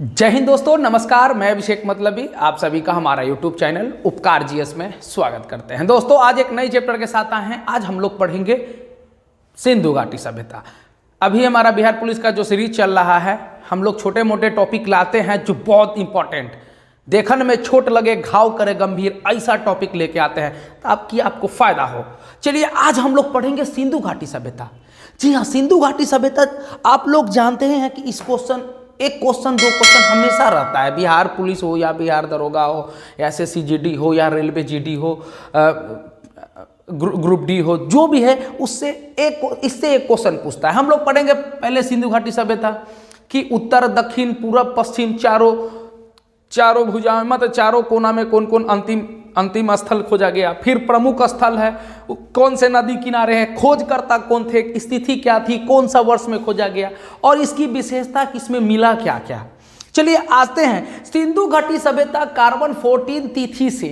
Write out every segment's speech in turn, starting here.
जय हिंद दोस्तों, नमस्कार। मैं अभिषेक मतलबी आप सभी का हमारा यूट्यूब चैनल उपकार जीएस में स्वागत करते हैं। दोस्तों आज एक नई चैप्टर के साथ आए हैं। आज हम लोग पढ़ेंगे सिंधु घाटी सभ्यता। अभी हमारा बिहार पुलिस का जो सीरीज चल रहा है, हम लोग छोटे मोटे टॉपिक लाते हैं जो बहुत इंपॉर्टेंट, देखने में छोट लगे घाव करे गंभीर, ऐसा टॉपिक लेके आते हैं ताकि आपको फायदा हो। चलिए आज हम लोग पढ़ेंगे सिंधु घाटी सभ्यता। जी हाँ, सिंधु घाटी सभ्यता आप लोग जानते हैं कि इस क्वेश्चन एक क्वेश्चन दो क्वेश्चन हमेशा रहता है। बिहार पुलिस हो या बिहार दरोगा हो या एसएससी जीडी हो या रेलवे जीडी हो, ग्रुप डी हो, जो भी है उससे इससे एक क्वेश्चन पूछता है। हम लोग पढ़ेंगे पहले सिंधु घाटी सभ्यता कि उत्तर दक्षिण पूर्व पश्चिम चारों भुजाओं में, मतलब चारों कोना में कौन कौन अंतिम स्थल खोजा गया। फिर प्रमुख स्थल है, कौन से नदी किनारे हैं, खोजकर्ता कौन थे, स्थिति क्या थी, कौन सा वर्ष में खोजा गया और इसकी विशेषता किसमें मिला क्या क्या। चलिए आते हैं सिंधु घाटी सभ्यता। कार्बन 14 तिथि से,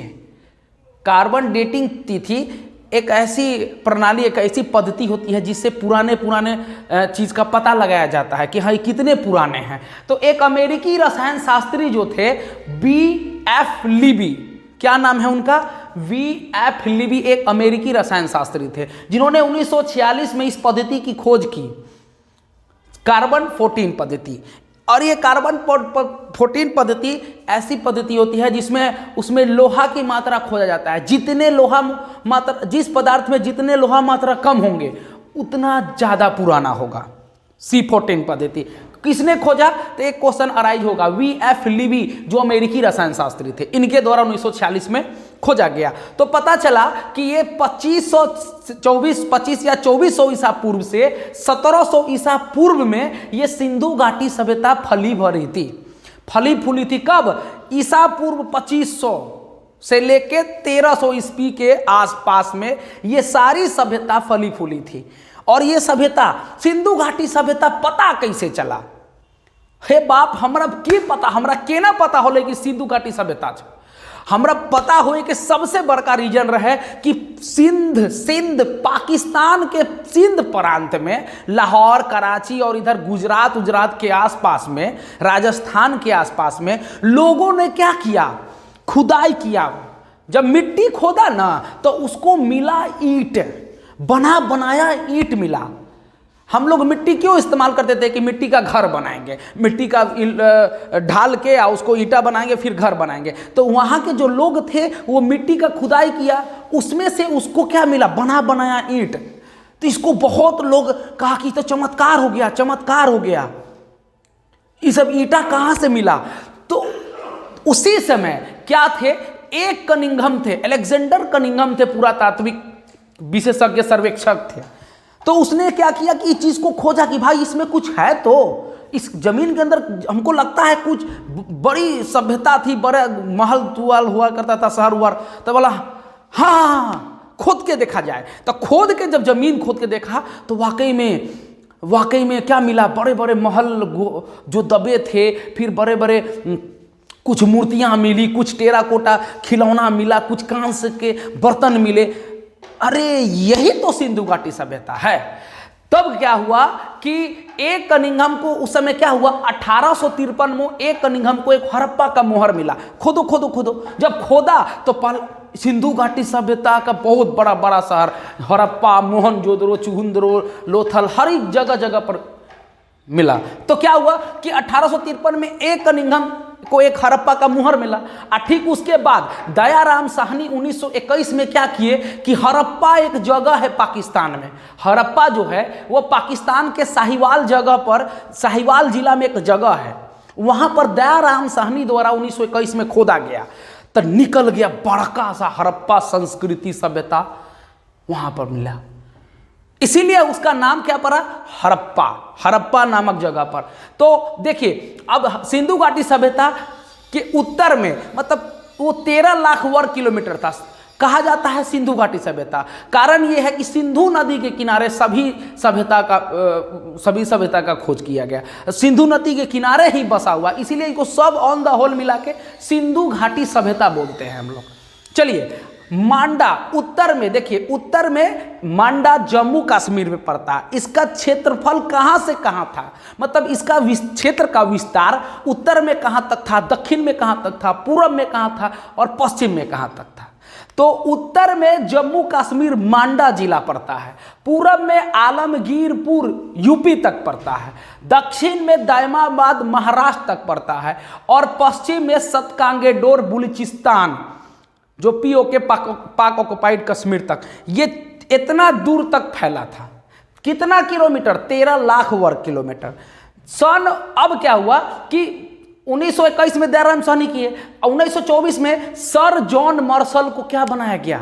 कार्बन डेटिंग तिथि एक ऐसी प्रणाली, एक ऐसी पद्धति होती है जिससे पुराने चीज़ का पता लगाया जाता है कि हाँ ये कितने पुराने हैं। तो एक अमेरिकी रसायन शास्त्री जो थे B.F. लीबी, क्या नाम है उनका, V.F. लीबी, एक अमेरिकी रसायन शास्त्री थे जिन्होंने 1946 में इस पद्धति की खोज की, कार्बन 14 पद्धति। और ये कार्बन 14 पद्धति ऐसी पद्धति होती है जिसमें उसमें लोहा की मात्रा खोजा जाता है। जितने लोहा मात्रा, जिस पदार्थ में जितने लोहा मात्रा कम होंगे उतना ज़्यादा पुराना होगा। C14 पद्धति किसने खोजा, तो एक क्वेश्चन अराइज होगा। V.F. लीबी जो अमेरिकी रसायन शास्त्री थे, इनके द्वारा 1946 में खोजा गया। तो पता चला कि ये 25 या 2400 ईसा पूर्व से 1700 ईसा पूर्व में ये सिंधु घाटी सभ्यता फली भरी थी, फली फूली थी। कब, ईसा पूर्व 2500 से लेके 1300 ईस्वी के आसपास में ये सारी सभ्यता फली फूली थी। और ये सभ्यता सिंधु घाटी सभ्यता पता कैसे चला, हे बाप, हमरा की पता, हमरा केना पता होले कि सिंधु घाटी सभ्यता छ। हमरा पता होए कि सबसे बड़का रीजन रहे कि सिंध पाकिस्तान के सिंध प्रांत में, लाहौर, कराची और इधर गुजरात के आसपास में, राजस्थान के आसपास में लोगों ने क्या किया, खुदाई किया। जब मिट्टी खोदा ना तो उसको मिला ईंट, बनाया ईंट मिला। हम लोग मिट्टी क्यों इस्तेमाल करते थे कि मिट्टी का घर बनाएंगे, मिट्टी का ढाल के या उसको ईंटा बनाएंगे फिर घर बनाएंगे। तो वहाँ के जो लोग थे वो मिट्टी का खुदाई किया, उसमें से उसको क्या मिला, बनाया ईंट। तो इसको बहुत लोग कहा कि तो चमत्कार हो गया, ये सब ईंटा कहाँ से मिला। तो उसी समय क्या थे, एक कनिंघम थे, अलेक्जेंडर कनिंघम थे, पुरातात्विक विशेषज्ञ सर्वेक्षक थे। तो उसने क्या किया कि इस चीज़ को खोजा कि भाई इसमें कुछ है, तो इस जमीन के अंदर हमको लगता है कुछ बड़ी सभ्यता थी, बड़े महल तुआल हुआ करता था, शहर हुआ। तो बोला हाँ खोद के देखा जाए। तो खोद के जब जमीन खोद के देखा तो वाकई में क्या मिला, बड़े बड़े महल जो दबे थे, फिर बड़े बड़े कुछ मूर्तियाँ मिली, कुछ टेराकोटा खिलौना मिला, कुछ कांस्य के बर्तन मिले। अरे यही तो सिंधु घाटी सभ्यता है। तब क्या हुआ कि एक कनिंघम को, उस समय क्या हुआ, 1853 में एक कनिंघम को एक हड़प्पा का मोहर मिला। खोदो जब खोदा तो सिंधु घाटी सभ्यता का बहुत बड़ा शहर हड़प्पा, मोहनजोदड़ो, चुहुंदरो, लोथल, हर एक जगह पर मिला। तो क्या हुआ कि 1853 में एक कनिंघम को एक हड़प्पा का मुहर मिला। ठीक उसके बाद दयाराम साहनी 1921 में क्या किए कि हड़प्पा एक जगह है पाकिस्तान में, हड़प्पा जो है वो पाकिस्तान के साहिवाल जगह पर, साहिवाल जिला में एक जगह है, वहां पर दयाराम साहनी द्वारा 1921 में खोदा गया। तो निकल गया बड़का सा हड़प्पा संस्कृति सभ्यता वहां पर मिला, इसीलिए उसका नाम क्या पड़ा, हड़प्पा नामक जगह पर। तो देखिए अब सिंधु घाटी सभ्यता के उत्तर में, मतलब वो 13 लाख वर्ग किलोमीटर था, कहा जाता है सिंधु घाटी सभ्यता। कारण ये है कि सिंधु नदी के किनारे सभी सभ्यता का खोज किया गया, सिंधु नदी के किनारे ही बसा हुआ, इसीलिए इनको सब ऑन द होल मिला के सिंधु घाटी सभ्यता बोलते हैं हम लोग। चलिए मांडा उत्तर में, देखिए उत्तर में मांडा जम्मू कश्मीर में पड़ता है। इसका क्षेत्रफल कहाँ से कहाँ था, मतलब इसका क्षेत्र का विस्तार उत्तर में कहाँ तक था, दक्षिण में कहाँ तक था, पूर्व में कहाँ था और पश्चिम में कहाँ तक था। तो उत्तर में जम्मू कश्मीर मांडा जिला पड़ता है, पूरब में आलमगीरपुर यूपी तक पड़ता है, दक्षिण में दायमाबाद महाराष्ट्र तक पड़ता है और पश्चिम में सतकांगेडोर बलूचिस्तान जो पीओके पाक ऑक्युपाइड कश्मीर तक, ये इतना दूर तक फैला था। कितना किलोमीटर, 13 लाख वर्ग किलोमीटर। अब क्या हुआ कि 1921 में दयाराम साहनी किए, 1924 में सर जॉन मार्शल को क्या बनाया गया,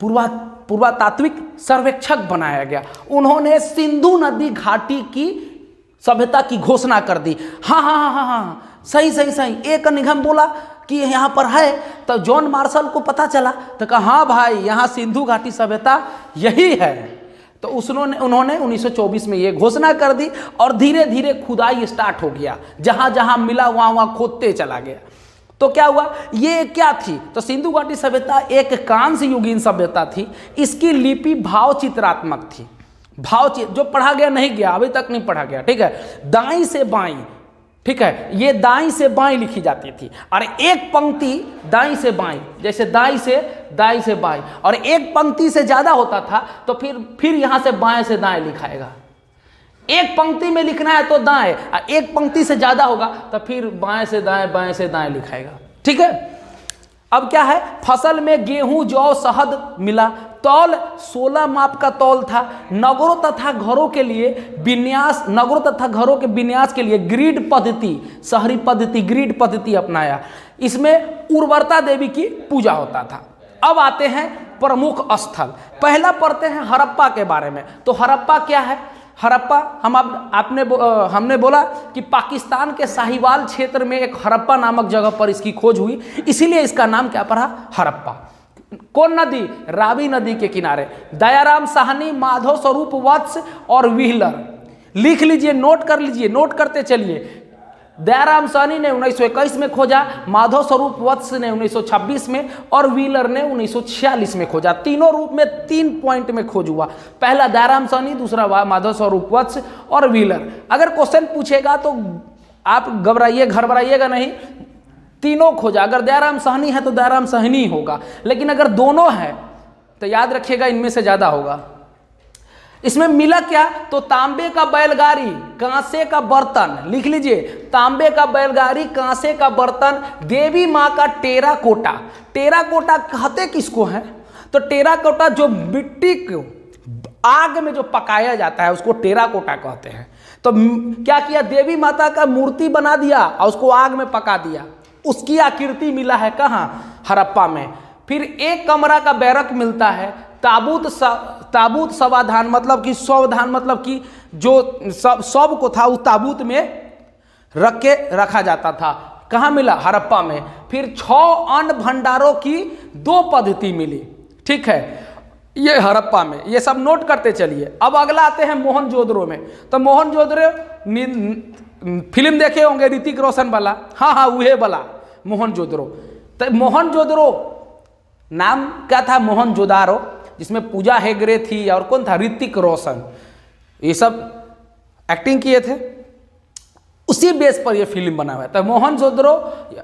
पुरातात्विक सर्वेक्षक बनाया गया। उन्होंने सिंधु नदी घाटी की सभ्यता की घोषणा कर दी। हाँ, सही एक निगम बोला कि यहाँ पर है, तो जॉन मार्शल को पता चला तो कहा हाँ भाई यहाँ सिंधु घाटी सभ्यता यही है। तो उन्होंने 1924 में ये घोषणा कर दी और धीरे धीरे खुदाई स्टार्ट हो गया, जहाँ जहाँ मिला वहाँ खोदते चला गया। तो क्या हुआ, ये क्या थी, तो सिंधु घाटी सभ्यता एक कांस्य युगीन सभ्यता थी। इसकी लिपि भाव चित्रात्मक थी, जो पढ़ा गया नहीं गया, अभी तक नहीं पढ़ा गया, ठीक है। दाईं से बाईं, ठीक है, ये दाईं से बाईं लिखी जाती थी और एक पंक्ति दाईं से बाईं, जैसे दाईं से बाईं, और एक पंक्ति से ज़्यादा होता था तो फिर यहाँ से बाएं से दाएं लिखाएगा। एक पंक्ति में लिखना है तो दाएं, और एक पंक्ति से ज़्यादा होगा तो फिर बाएं से दाएं लिखाएगा, ठीक है। अब क्या है, फसल में गेहूं जौ शहद मिला। तौल 16 माप का तौल था। नगरों तथा घरों के विन्यास के लिए ग्रिड पद्धति, शहरी पद्धति, ग्रिड पद्धति अपनाया। इसमें उर्वरता देवी की पूजा होता था। अब आते हैं प्रमुख स्थल। पहला पढ़ते हैं हड़प्पा के बारे में। तो हड़प्पा क्या है, हड़प्पा हमने बोला कि पाकिस्तान के साहिवाल क्षेत्र में एक हड़प्पा नामक जगह पर इसकी खोज हुई, इसीलिए इसका नाम क्या पड़ा, हड़प्पा। कौन नदी, रावी नदी के किनारे। दयाराम साहनी, माधव स्वरूप वत्स और व्हीलर, लिख लीजिए, नोट कर लीजिए, नोट करते चलिए। दयाराम साहनी ने 1921 में खोजा, माधव स्वरूप वत्स ने 1926 में और व्हीलर ने 1946 में खोजा। तीनों रूप में 3 पॉइंट में खोज हुआ, पहला दयाराम साहनी, दूसरा माधव स्वरूप वत्स और व्हीलर। अगर क्वेश्चन पूछेगा तो आप घबराइएगा नहीं, तीनों खोजा। अगर दयाराम साहनी है तो दयाराम साहनी होगा, लेकिन अगर दोनों है तो याद रखिएगा इनमें से ज्यादा होगा। इसमें मिला क्या, तो तांबे का बैलगाड़ी, कांसे का बर्तन, लिख लीजिए, तांबे का बैलगाड़ी, कांसे का बर्तन, देवी माँ का टेराकोटा। टेराकोटा कहते किसको है, तो टेराकोटा जो मिट्टी को आग में जो पकाया जाता है उसको टेराकोटा कहते हैं। तो क्या किया, देवी माता का मूर्ति बना दिया और उसको आग में पका दिया, उसकी आकृति मिला है कहाँ, हड़प्पा में। फिर एक कमरा का बैरक मिलता है। ताबूत सावधान मतलब कि सावधान मतलब कि जो सब को था उस ताबूत में रख के रखा जाता था। कहाँ मिला, हड़प्पा में। फिर 6 अन्न भंडारों की 2 पद्धति मिली, ठीक है, ये हड़प्पा में। ये सब नोट करते चलिए। अब अगला आते हैं मोहनजोदड़ो में। तो मोहनजोदड़ो फिल्म देखे होंगे ऋतिक रोशन वाला, हाँ वही वाला मोहनजोदड़ो। तो मोहनजोदड़ो नाम क्या था, मोहनजोदारो, जिसमें पूजा हेगड़े थी और कौन था, ऋतिक रोशन, ये सब एक्टिंग किए थे। उसी बेस पर ये फिल्म बना हुआ है। तो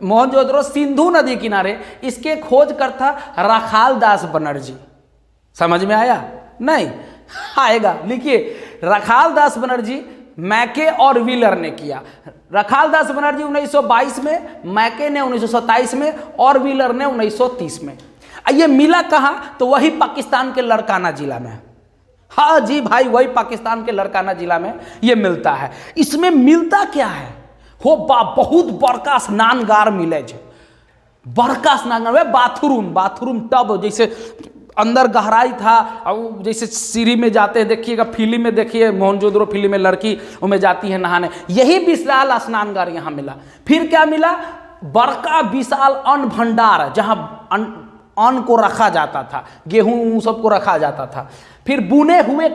मोहनजोदड़ो सिंधु नदी किनारे, इसके खोजकर्ता राखाल दास बनर्जी। समझ में आया, नहीं आएगा, लिखिए, राखाल दास बनर्जी, मैके और व्हीलर ने किया। राखाल दास बनर्जी 1922 में, मैके ने 1927 में और व्हीलर ने 1930 में। ये मिला कहाँ, तो वही पाकिस्तान के लड़काना जिला में। हाँ जी भाई, वही पाकिस्तान के लड़काना जिला में ये मिलता है। इसमें मिलता क्या है, हो बहुत बड़का स्नानगार मिले, बड़का स्नानगार, बाथरूम टब, जैसे अंदर गहराई था, और जैसे सीढ़ी में जाते हैं, देखिएगा फिल्म में, देखिए मोहनजोदड़ो फिल्म में लड़की उनमें जाती है नहाने, यही विशाल स्नानगार यहाँ मिला। फिर क्या मिला, बड़का विशाल अन्न भंडार, जहाँ अन्न को रखा जाता था, गेहूं सबको रखा जाता था। फिर बुने हुए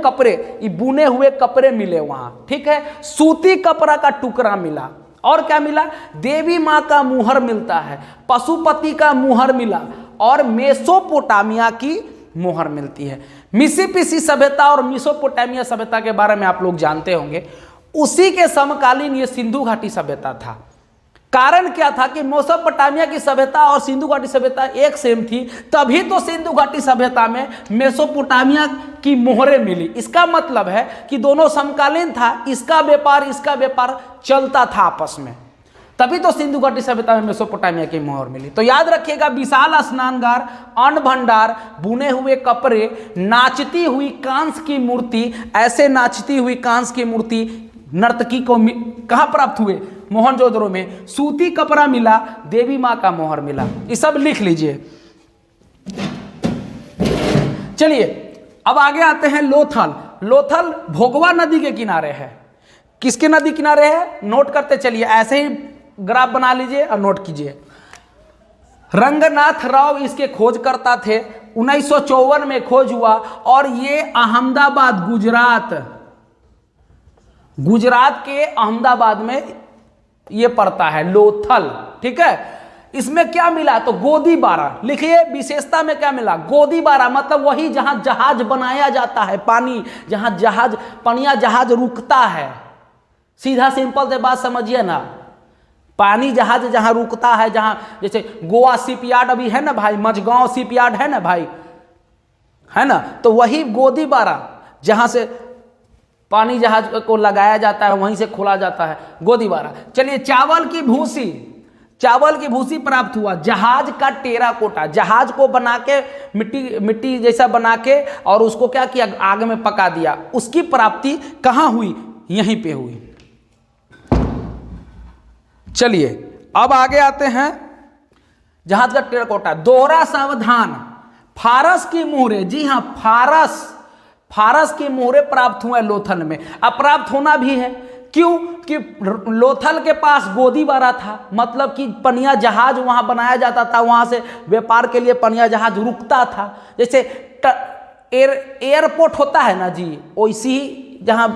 कपड़े मिले वहाँ, ठीक है, सूती कपड़ा का टुकड़ा मिला। और क्या मिला, देवी माँ का मुहर मिलता है, पशुपति का मुहर मिला और मेसोपोटामिया की मोहर मिलती है। मिसिसिपी सभ्यता और मेसोपोटामिया सभ्यता के बारे में आप लोग जानते होंगे। उसी के समकालीन ये सिंधु घाटी सभ्यता था। कारण क्या था कि मेसोपोटामिया की सभ्यता और सिंधु घाटी सभ्यता एक सेम थी, तभी तो सिंधु घाटी सभ्यता में मेसोपोटामिया की मोहरें मिली। इसका मतलब है कि दोनों समकालीन था, इसका व्यापार चलता था आपस में, तभी तो सिंधु घाटी सभ्यता में मेसोपोटामिया की मोहर मिली। तो याद रखिएगा, विशाल स्नानगार, अन्न भंडार, बुने हुए कपड़े, नाचती हुई कांस की मूर्ति, ऐसे नाचती हुई कांस की मूर्ति नर्तकी को कहाँ प्राप्त हुए? मोहनजोदड़ो में। सूती कपड़ा मिला, देवी माँ का मोहर मिला। ये सब लिख लीजिए। चलिए अब आगे आते हैं लोथल। लोथल भोगवा नदी के किनारे है। किसके नदी किनारे है? नोट करते चलिए, ऐसे ही ग्राफ बना लीजिए और नोट कीजिए। रंगनाथ राव इसके खोजकर्ता थे। 1954 में खोज हुआ और ये अहमदाबाद, गुजरात के अहमदाबाद में ये पड़ता है लोथल। ठीक है, इसमें क्या मिला? तो गोदीबारा। लिखिए विशेषता में क्या मिला? गोदीबारा मतलब वही जहां जहाज बनाया जाता है, पानी जहां जहाज, पनिया जहाज रुकता है। सीधा सिंपल से बात समझिए ना, पानी जहाज जहां रुकता है, जहां जैसे गोवा शिपयार्ड अभी है ना भाई, मझगांव शिपयार्ड है ना भाई, है ना, तो वही गोदीबारा जहां से पानी जहाज को लगाया जाता है, वहीं से खोला जाता है, गोदीबारा। चलिए चावल की भूसी प्राप्त हुआ। जहाज का टेराकोटा, जहाज को बना के मिट्टी जैसा बना के और उसको क्या किया? आग में पका दिया। उसकी प्राप्ति कहाँ हुई? यहीं पे हुई। चलिए अब आगे आते हैं, जहाज का टेराकोटा। दोहरा सावधान, फारस की मोहरें। जी हाँ, फारस की मोहरें प्राप्त हुए लोथल में। अब प्राप्त होना भी है, क्यों? कि लोथल के पास गोदीबारा था, मतलब कि पनिया जहाज वहां बनाया जाता था, वहां से व्यापार के लिए पनिया जहाज रुकता था। जैसे एयरपोर्ट होता है ना जी, वैसी ही जहां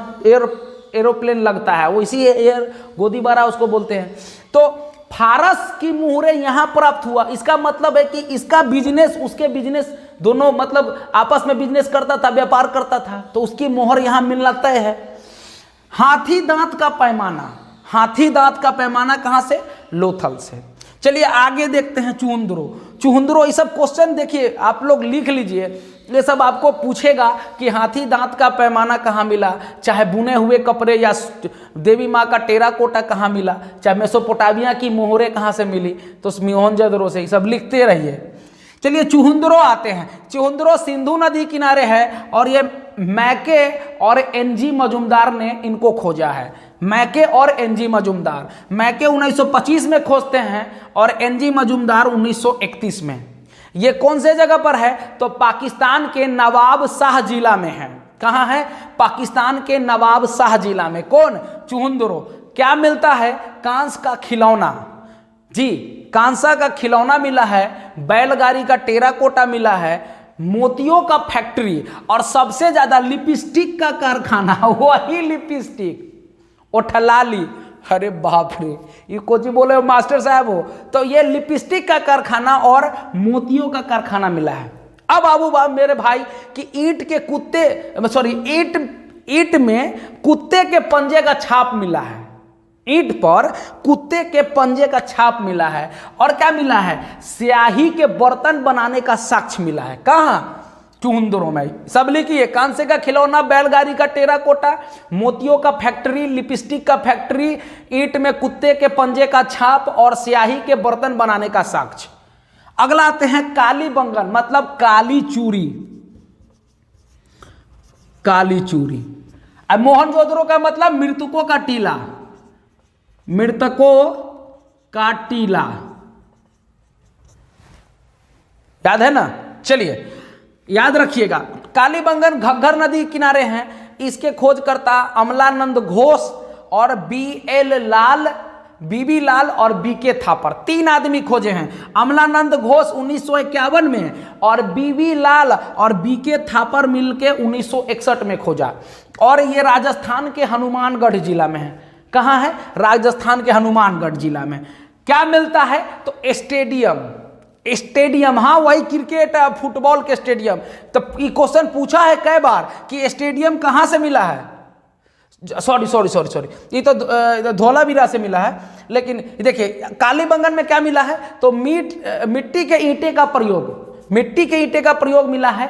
एरोप्लेन लगता है वैसी एयर गोदीबारा उसको बोलते हैं। तो फारस की मोहरें यहां प्राप्त हुआ। इसका मतलब है कि इसका बिजनेस, उसके बिजनेस दोनों मतलब आपस में बिजनेस करता था, व्यापार करता था, तो उसकी मोहर यहां मिलना तय है। हाथी दांत का पैमाना कहां से? लोथल से। चलिए आगे देखते हैं चुहंदरो। ये सब क्वेश्चन देखिए, आप लोग लिख लीजिए, ये सब आपको पूछेगा कि हाथी दांत का पैमाना कहाँ मिला, चाहे बुने हुए कपड़े या देवी माँ का टेराकोटा कहाँ मिला, चाहे मेसोपोटामिया की मोहरें कहाँ से मिली, तो मोहनजोदड़ो से। ये सब लिखते रहिए। चलिए चुहंदरो आते हैं। चुहंदरो सिंधु नदी किनारे है और ये मैके और एनजी मजुमदार ने इनको खोजा है। मैके और एनजी मजुमदार, मैके 1925 में खोजते हैं और एनजी मजुमदार 1931 में। ये कौन से जगह पर है? तो पाकिस्तान के नवाब शाह जिला में है। कहाँ है? पाकिस्तान के नवाब शाह जिला में। कौन? चुहंदरो। क्या मिलता है? कांस का खिलौना। जी, कांसा का खिलौना मिला है, बैलगाड़ी का टेराकोटा मिला है, मोतियों का फैक्ट्री और सबसे ज्यादा लिपस्टिक का कारखाना। वही लिपस्टिक ओठलाली, अरे बाप रे, ये कोची बोले मास्टर साहब हो, तो ये लिपस्टिक का कारखाना और मोतियों का कारखाना मिला है। अब बाबू बाब मेरे भाई कि ईंट में कुत्ते के पंजे का छाप मिला है। ईंट पर कुत्ते के पंजे का छाप मिला है। और क्या मिला है? स्याही के बर्तन बनाने का साक्ष्य मिला है। कहाँ? चुहंदरो में। सब लिखिए, कांसे का खिलौना, बैलगाड़ी का टेराकोटा, मोतियों का फैक्ट्री, लिपस्टिक का फैक्ट्री, ईंट में कुत्ते के पंजे का छाप और स्याही के बर्तन बनाने का साक्ष्य। अगला आते हैं काली बंगन, मतलब काली चूरी। काली चूरी। अब मोहनजोदड़ो का मतलब मृतकों का टीला, मृतकों का टीला, याद है ना? चलिए याद रखिएगा, कालीबंगन घग्गर नदी किनारे हैं। इसके खोजकर्ता अमलानंद घोष और बीबी लाल और बीके थापर, 3 आदमी खोजे हैं। अमलानंद घोष 1951 में और बीबी लाल और बीके थापर मिलके 1961 में खोजा। और ये राजस्थान के हनुमानगढ़ जिला में है। कहाँ है? राजस्थान के हनुमानगढ़ जिला में। क्या मिलता है? तो स्टेडियम, हाँ वही क्रिकेट फुटबॉल के स्टेडियम। तो ये क्वेश्चन पूछा है कई बार कि स्टेडियम कहाँ से मिला है, सॉरी ये तो धोलावीरा से मिला है। लेकिन देखिए कालीबंगन में क्या मिला है, तो मिट्टी के ईंटे का प्रयोग मिला है।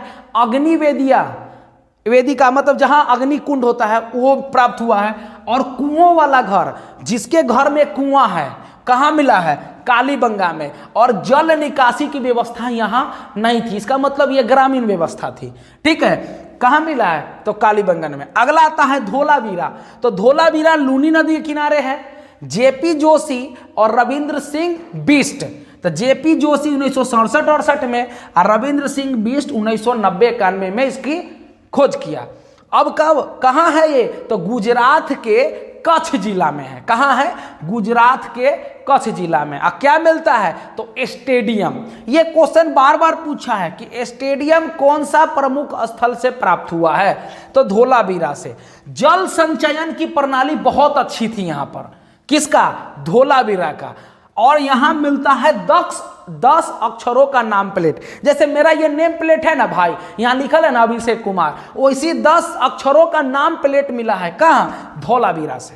वेदिका मतलब जहां अग्नि कुंड होता है वो प्राप्त हुआ है। और कुओं वाला घर, जिसके घर में कुआं है, कहाँ मिला है, कालीबंगा में। और जल निकासी की व्यवस्था यहां नहीं थी, इसका मतलब यह ग्रामीण व्यवस्था थी। ठीक है, कहाँ मिला है, तो कालीबंगन में। अगला आता है धोलावीरा। तो धोलावीरा लूनी नदी के किनारे है। जेपी जोशी और रविंद्र सिंह बिष्ट, तो जेपी जोशी 1967-68 में और रविंद्र सिंह बिष्ट 1990-91 में इसकी खोज किया। अब कब कहाँ है ये, तो गुजरात के कच्छ जिला में है। कहाँ है, गुजरात के कच्छ जिला में। अब क्या मिलता है, तो स्टेडियम। ये क्वेश्चन बार बार पूछा है कि स्टेडियम कौन सा प्रमुख स्थल से प्राप्त हुआ है, तो धोलावीरा से। जल संचयन की प्रणाली बहुत अच्छी थी यहाँ पर, किसका, धोलावीरा का। और यहां मिलता है 10 अक्षरों का नाम प्लेट। जैसे मेरा ये नेम प्लेट है ना भाई, यहां लिखल है ना अभिषेक कुमार, वैसी 10 अक्षरों का नाम प्लेट मिला है। कहां, धोलावीरा से।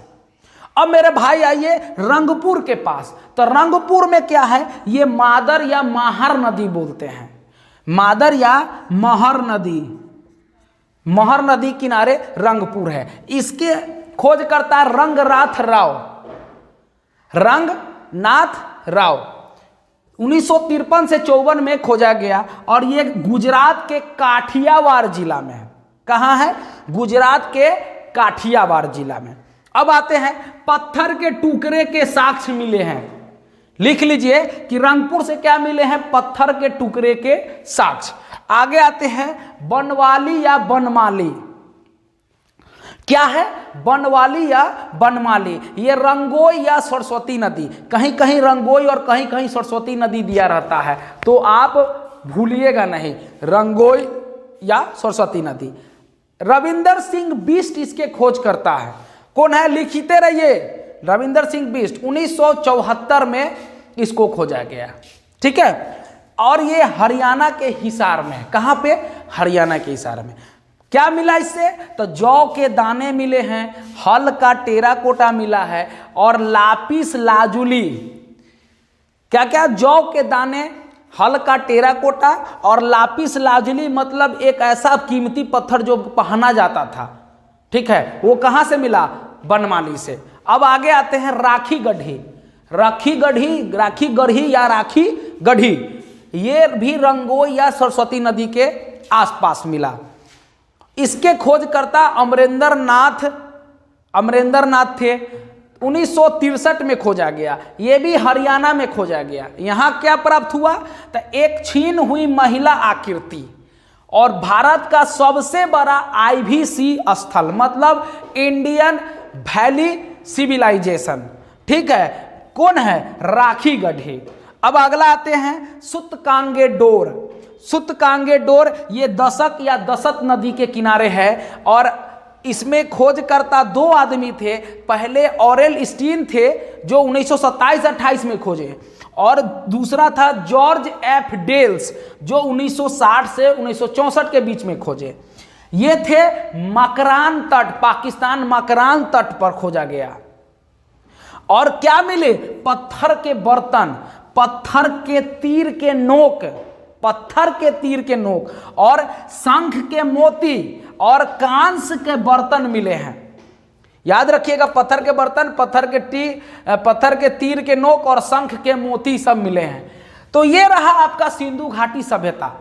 अब मेरे भाई आइए रंगपुर के पास। तो रंगपुर में क्या है, ये मादर या महर नदी बोलते हैं, मादर या महर नदी किनारे रंगपुर है। इसके खोज करता रंगनाथ राव 1953 से 54 में खोजा गया। और ये गुजरात के काठियावाड़ जिला में है। कहाँ है, गुजरात के काठियावाड़ जिला में। अब आते हैं पत्थर के टुकड़े के साक्ष्य मिले हैं। लिख लीजिए कि रंगपुर से क्या मिले हैं, पत्थर के टुकड़े के साक्ष्य। आगे आते हैं बनवाली या बनमाली। क्या है, बनवाली या बनमाली। ये रंगोई या सरस्वती नदी, कहीं कहीं रंगोई और कहीं कहीं सरस्वती नदी दिया रहता है, तो आप भूलिएगा नहीं, रंगोई या सरस्वती नदी। रविंदर सिंह बिष्ट इसके खोज करता है। कौन है, लिखते रहिए, रविंदर सिंह बिष्ट 1974 में इसको खोजा गया। ठीक है, और ये हरियाणा के हिसार में। कहाँ पे, हरियाणा के हिसार में। क्या मिला इससे, तो जौ के दाने मिले हैं, हल का टेराकोटा मिला है और लापिस लाजुली। क्या क्या, जौ के दाने, हल का टेराकोटा और लापिस लाजुली, मतलब एक ऐसा कीमती पत्थर जो पहना जाता था। ठीक है, वो कहाँ से मिला, बनमाली से। अब आगे आते हैं राखी गढ़ी। ये भी रंगोई या सरस्वती नदी के आसपास मिला। इसके खोजकर्ता अमरेंद्र नाथ थे। 1963 में खोजा गया। ये भी हरियाणा में खोजा गया। यहाँ क्या प्राप्त हुआ, तो एक छीन हुई महिला आकृति और भारत का सबसे बड़ा IVC स्थल, मतलब इंडियन वैली सिविलाइजेशन। ठीक है, कौन है, राखी गढ़ी। अब अगला आते हैं सुतकांगे डोर। ये दशक या दशत नदी के किनारे है और इसमें खोजकर्ता 2 आदमी थे। पहले ऑरेल स्टीन थे जो 1927-28 में खोजे, और दूसरा था जॉर्ज F. डेल्स जो 1960 से 1964 के बीच में खोजे। ये थे मकरान तट, पाकिस्तान मकरान तट पर खोजा गया। और क्या मिले, पत्थर के बर्तन, पत्थर के तीर के नोक और शंख के मोती और कांस के बर्तन मिले हैं। याद रखिएगा, पत्थर के बर्तन, पत्थर के तीर के नोक और शंख के मोती सब मिले हैं। तो ये रहा आपका सिंधु घाटी सभ्यता।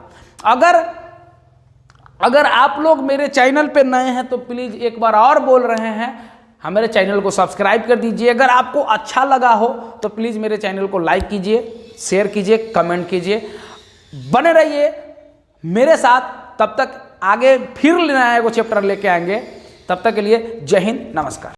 अगर आप लोग मेरे चैनल पे नए हैं तो प्लीज एक बार और बोल रहे हैं, हमारे चैनल को सब्सक्राइब कर दीजिए। अगर आपको अच्छा लगा हो तो प्लीज मेरे चैनल को लाइक कीजिए, शेयर कीजिए, कमेंट कीजिए। बने रहिए मेरे साथ, तब तक आगे फिर नया एगो चैप्टर लेके आएंगे। तब तक के लिए जय हिंद, नमस्कार।